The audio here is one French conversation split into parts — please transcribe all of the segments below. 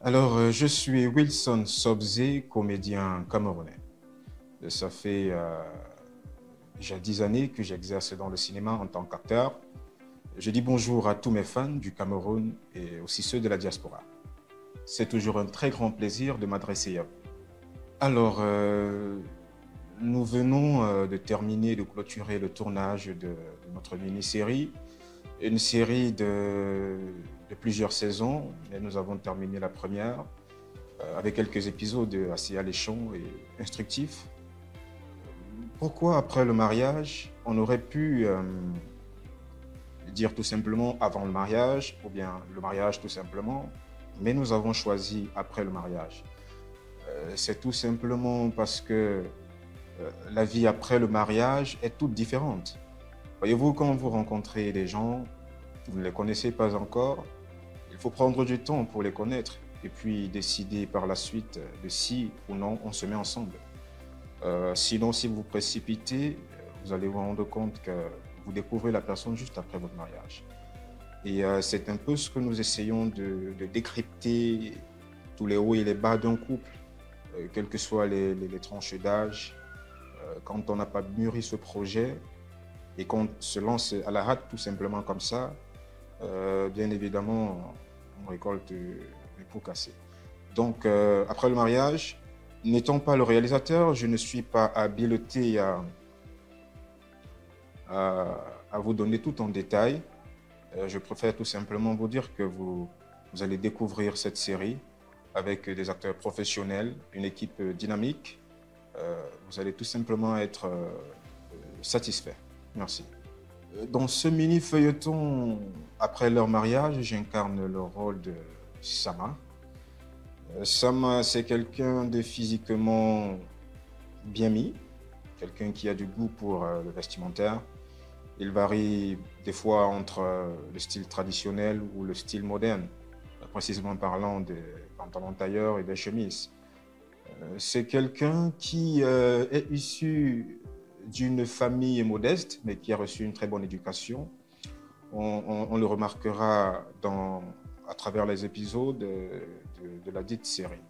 Je suis Wilson Sobzé, comédien camerounais. Ça fait déjà 10 années que j'exerce dans le cinéma en tant qu'acteur. Je dis bonjour à tous mes fans du Cameroun et aussi ceux de la diaspora. C'est toujours un très grand plaisir de m'adresser à vous. Alors, euh, Nous venons de terminer, de clôturer le tournage de notre mini-série, une série de plusieurs saisons, et nous avons terminé la première avec quelques épisodes assez alléchants et instructifs. Pourquoi après le mariage, on aurait pu dire tout simplement avant le mariage, ou bien le mariage tout simplement, mais nous avons choisi après le mariage. C'est tout simplement parce que la vie après le mariage est toute différente. Voyez-vous, quand vous rencontrez des gens, vous ne les connaissez pas encore, il faut prendre du temps pour les connaître et puis décider par la suite de si ou non on se met ensemble. Sinon, si vous vous précipitez, vous allez vous rendre compte que vous découvrez la personne juste après votre mariage. C'est un peu ce que nous essayons de décrypter, tous les hauts et les bas d'un couple, quelles que soient les tranches d'âge. Quand on n'a pas mûri ce projet et qu'on se lance à la hâte tout simplement comme ça, bien évidemment, on récolte les pots cassés. Après le mariage, n'étant pas le réalisateur, je ne suis pas habilité à vous donner tout en détail. Je préfère tout simplement vous dire que vous allez découvrir cette série avec des acteurs professionnels, une équipe dynamique. Vous allez tout simplement être satisfait. Merci. Dans ce mini-feuilleton, après leur mariage, j'incarne le rôle de Sama. Sama, c'est quelqu'un de physiquement bien mis, quelqu'un qui a du goût pour le vestimentaire. Il varie des fois entre le style traditionnel ou le style moderne, précisément parlant des pantalons tailleurs et des chemises. C'est quelqu'un qui est issu d'une famille modeste, mais qui a reçu une très bonne éducation. On le remarquera à travers les épisodes de la dite série.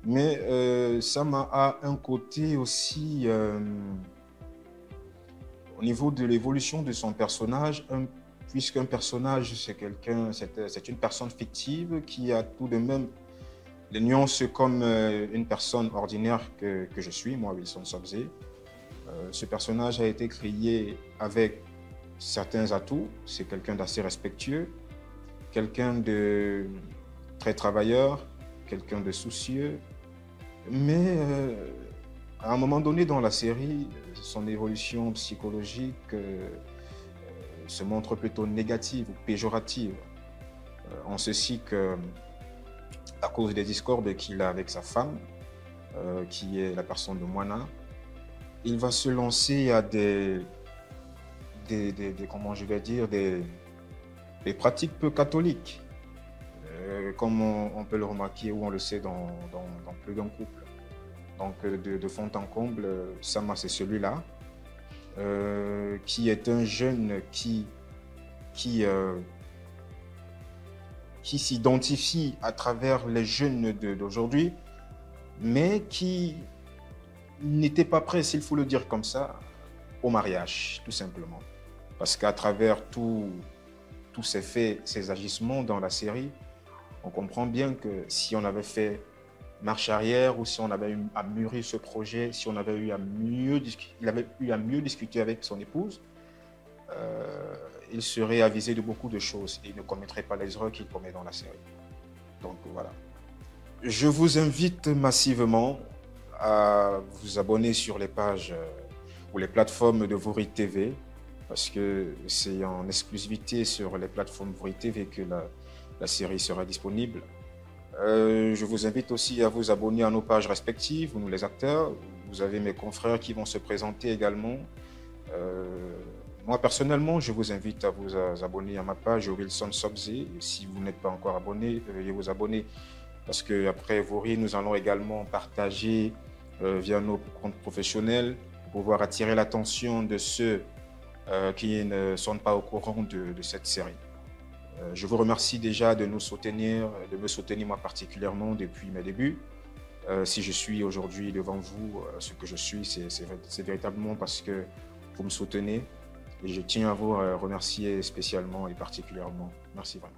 Mais Sama a un côté aussi, au niveau de l'évolution de son personnage, puisqu'un personnage, c'est une personne fictive qui a tout de même les nuances comme une personne ordinaire que je suis, moi, Wilson Sobzé. Ce personnage a été créé avec certains atouts. C'est quelqu'un d'assez respectueux, quelqu'un de très travailleur, quelqu'un de soucieux. Mais à un moment donné dans la série, son évolution psychologique se montre plutôt négative ou péjorative. En ceci que, à cause des discordes qu'il a avec sa femme, qui est la personne de Moana, il va se lancer à comment je vais dire, des pratiques peu catholiques, comme on peut le remarquer ou on le sait dans plus d'un couple. De fond en comble, Sama, c'est celui-là, qui est un jeune qui s'identifie à travers les jeunes d'aujourd'hui, mais qui n'était pas prêt, s'il faut le dire comme ça, au mariage, tout simplement. Parce qu'à travers tous ces faits, ces agissements dans la série, on comprend bien que si on avait fait marche arrière ou si on avait eu à mûrir ce projet, si on avait eu à il avait eu à mieux discuter avec son épouse, il serait avisé de beaucoup de choses et il ne commettrait pas les erreurs qu'il commet dans la série. Donc voilà. Je vous invite massivement à vous abonner sur les pages ou les plateformes de Vori TV parce que c'est en exclusivité sur les plateformes Vori TV que la série sera disponible. Je vous invite aussi à vous abonner à nos pages respectives, nous les acteurs. Vous avez mes confrères qui vont se présenter également. Moi, personnellement, je vous invite à vous abonner à ma page Wilson Sobzé. Si vous n'êtes pas encore abonné, veuillez vous abonner. Parce qu'après Vori, nous allons également partager via nos comptes professionnels pour pouvoir attirer l'attention de ceux qui ne sont pas au courant de cette série. Je vous remercie déjà de nous soutenir, de me soutenir moi particulièrement depuis mes débuts. Si je suis aujourd'hui devant vous, ce que je suis, c'est véritablement parce que vous me soutenez et je tiens à vous remercier spécialement et particulièrement. Merci vraiment.